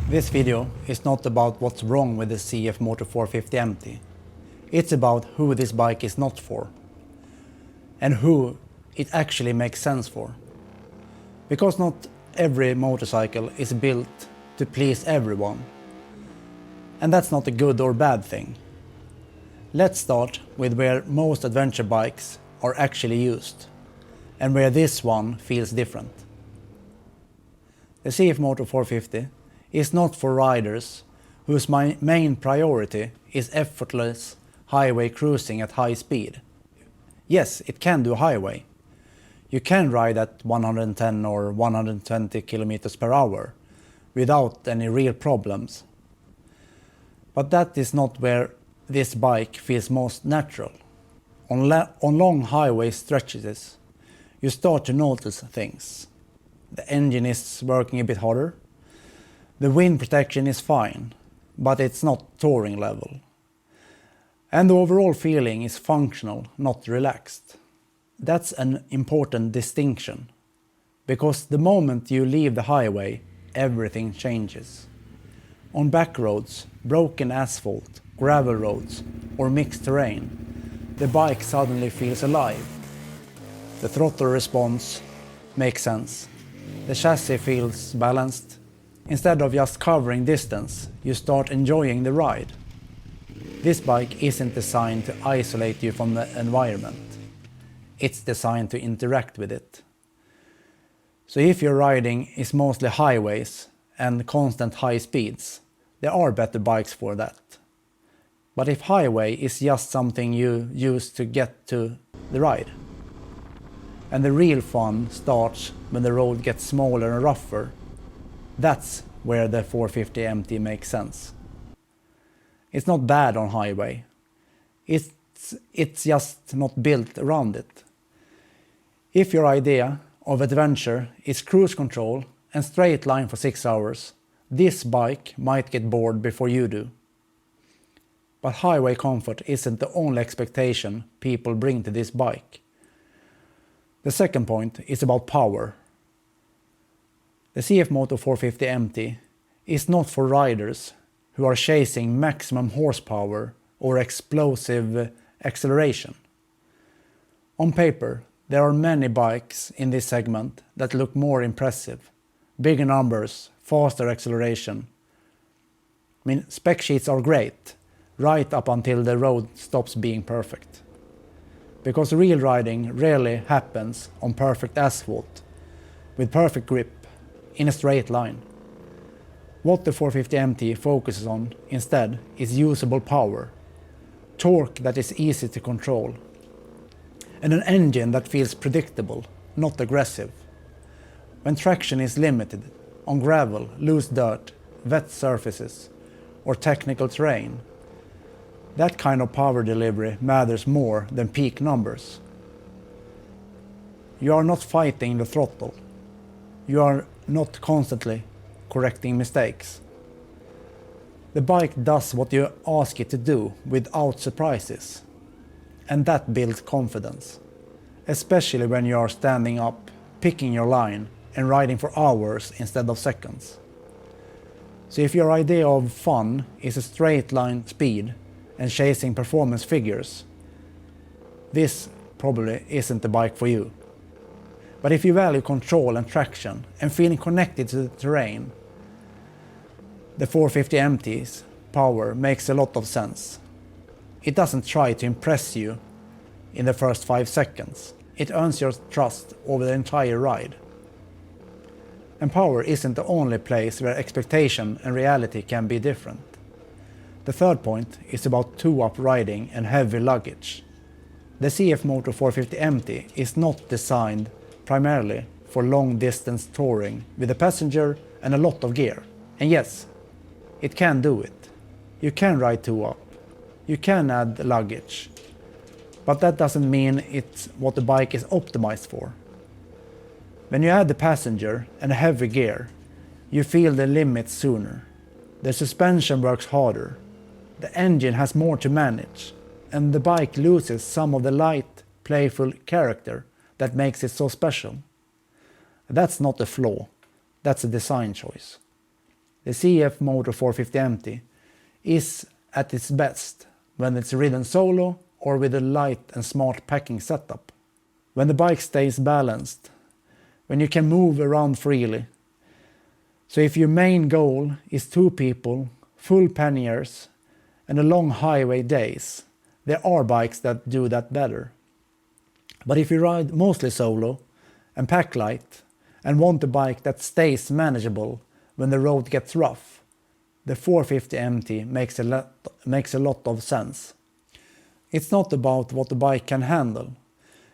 This video is not about what's wrong with the CFMOTO 450MT. It's about who this bike is not for, and who it actually makes sense for. Because not every motorcycle is built to please everyone, and that's not a good or bad thing. Let's start with where most adventure bikes are actually used, and where this one feels different. The CFMOTO 450 is not for riders whose main priority is effortless highway cruising at high speed. Yes, it can do highway. You can ride at 110 or 120 kilometers per hour without any real problems. But that is not where this bike feels most natural. On long highway stretches, you start to notice things. The engine is working a bit harder. The wind protection is fine, but it's not touring level. And the overall feeling is functional, not relaxed. That's an important distinction, because the moment you leave the highway, everything changes. On back roads, broken asphalt, gravel roads, or mixed terrain, the bike suddenly feels alive. The throttle response makes sense. The chassis feels balanced. Instead of just covering distance, you start enjoying the ride. This bike isn't designed to isolate you from the environment. It's designed to interact with it. So if your riding is mostly highways and constant high speeds, there are better bikes for that. But if highway is just something you use to get to the ride, and the real fun starts when the road gets smaller and rougher, that's where the 450MT makes sense. It's not bad on highway. It's just not built around it. If your idea of adventure is cruise control and straight line for 6 hours, this bike might get bored before you do. But highway comfort isn't the only expectation people bring to this bike. The second point is about power. The CFMOTO 450MT is not for riders who are chasing maximum horsepower or explosive acceleration. On paper, there are many bikes in this segment that look more impressive. Bigger numbers, faster acceleration. Spec sheets are great, right up until the road stops being perfect. Because real riding rarely happens on perfect asphalt, with perfect grip, in a straight line. What the 450MT focuses on instead is usable power, torque that is easy to control, and an engine that feels predictable, not aggressive. When traction is limited on gravel, loose dirt, wet surfaces, or technical terrain, that kind of power delivery matters more than peak numbers. You are not fighting the throttle. You are not constantly correcting mistakes. The bike does what you ask it to do without surprises. And that builds confidence, especially when you are standing up, picking your line, and riding for hours instead of seconds. So if your idea of fun is a straight line speed and chasing performance figures, this probably isn't the bike for you. But if you value control and traction and feeling connected to the terrain, the 450MT's power makes a lot of sense. It doesn't try to impress you in the first 5 seconds. It earns your trust over the entire ride. And power isn't the only place where expectation and reality can be different. The third point is about two-up riding and heavy luggage. The CFMOTO 450MT is not designed primarily for long-distance touring with a passenger and a lot of gear. And yes, it can do it. You can ride two-up. You can add luggage. But that doesn't mean it's what the bike is optimized for. When you add the passenger and heavy gear, you feel the limits sooner. The suspension works harder. The engine has more to manage. And the bike loses some of the light, playful character that makes it so special. That's not a flaw, that's a design choice. The CFMOTO 450MT is at its best when it's ridden solo or with a light and smart packing setup. When the bike stays balanced, when you can move around freely. So if your main goal is 2 people, full panniers and a long highway days, there are bikes that do that better. But if you ride mostly solo and pack light and want a bike that stays manageable when the road gets rough, the 450MT makes a lot of sense. It's not about what the bike can handle.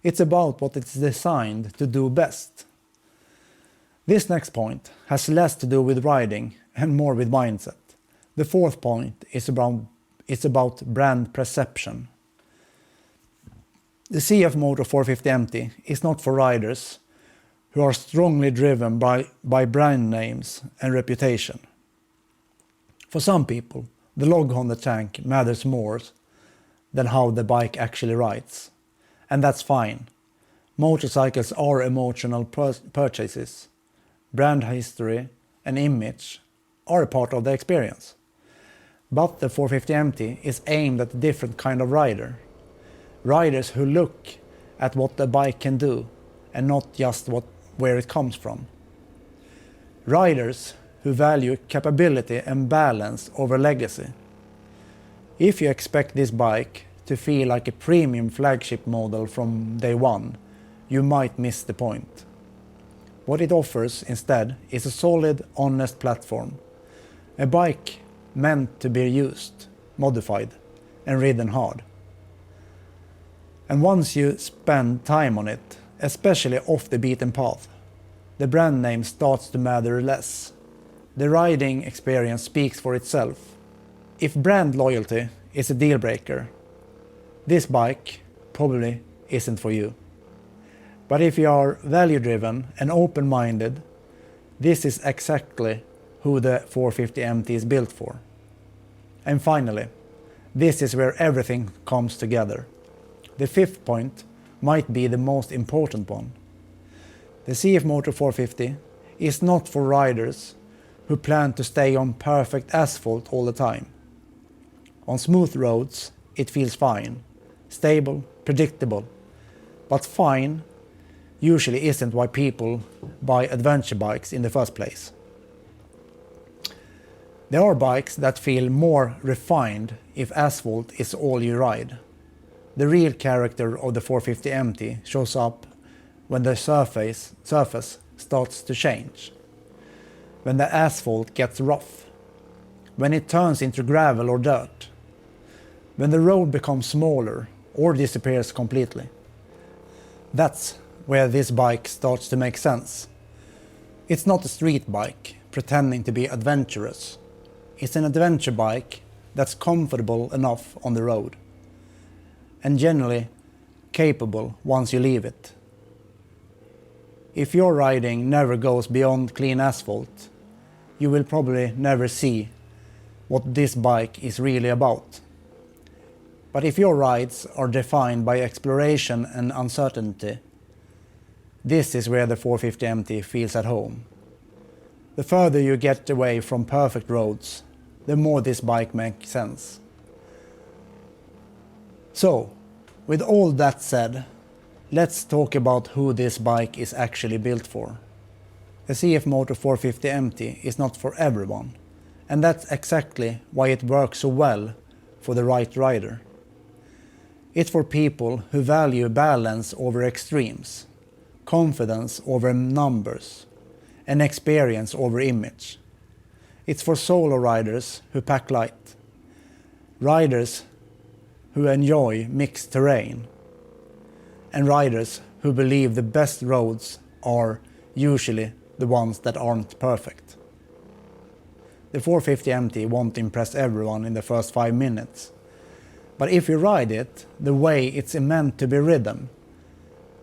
It's about what it's designed to do best. This next point has less to do with riding and more with mindset. The fourth point is about brand perception. The CFMOTO 450MT is not for riders who are strongly driven by brand names and reputation. For some people, the log on the tank matters more than how the bike actually rides. And that's fine. Motorcycles are emotional purchases. Brand history and image are a part of the experience. But the 450MT is aimed at a different kind of rider. Riders who look at what the bike can do and not just where it comes from. Riders who value capability and balance over legacy. If you expect this bike to feel like a premium flagship model from day one, you might miss the point. What it offers instead is a solid, honest platform. A bike meant to be used, modified, and ridden hard. And once you spend time on it, especially off the beaten path, the brand name starts to matter less. The riding experience speaks for itself. If brand loyalty is a deal breaker, this bike probably isn't for you. But if you are value-driven and open-minded, this is exactly who the 450MT is built for. And finally, this is where everything comes together. The fifth point might be the most important one. The CFMOTO 450 is not for riders who plan to stay on perfect asphalt all the time. On smooth roads, it feels fine, stable, predictable. But fine usually isn't why people buy adventure bikes in the first place. There are bikes that feel more refined if asphalt is all you ride. The real character of the 450MT shows up when the surface starts to change. When the asphalt gets rough. When it turns into gravel or dirt. When the road becomes smaller or disappears completely. That's where this bike starts to make sense. It's not a street bike pretending to be adventurous. It's an adventure bike that's comfortable enough on the road and generally capable once you leave it. If your riding never goes beyond clean asphalt, you will probably never see what this bike is really about. But if your rides are defined by exploration and uncertainty, this is where the 450MT feels at home. The further you get away from perfect roads, the more this bike makes sense. So, with all that said, let's talk about who this bike is actually built for. The CFMOTO 450MT is not for everyone, and that's exactly why it works so well for the right rider. It's for people who value balance over extremes, confidence over numbers, and experience over image. It's for solo riders who pack light, riders who enjoy mixed terrain, and riders who believe the best roads are usually the ones that aren't perfect. The 450MT won't impress everyone in the first 5 minutes, but if you ride it the way it's meant to be ridden,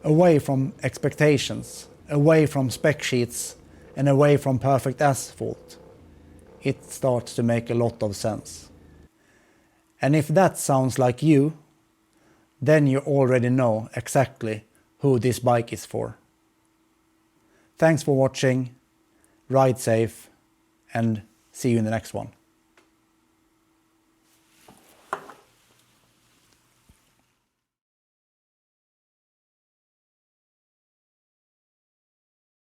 away from expectations, away from spec sheets, and away from perfect asphalt, it starts to make a lot of sense. And if that sounds like you, then you already know exactly who this bike is for. Thanks for watching, ride safe, and See you in the next one.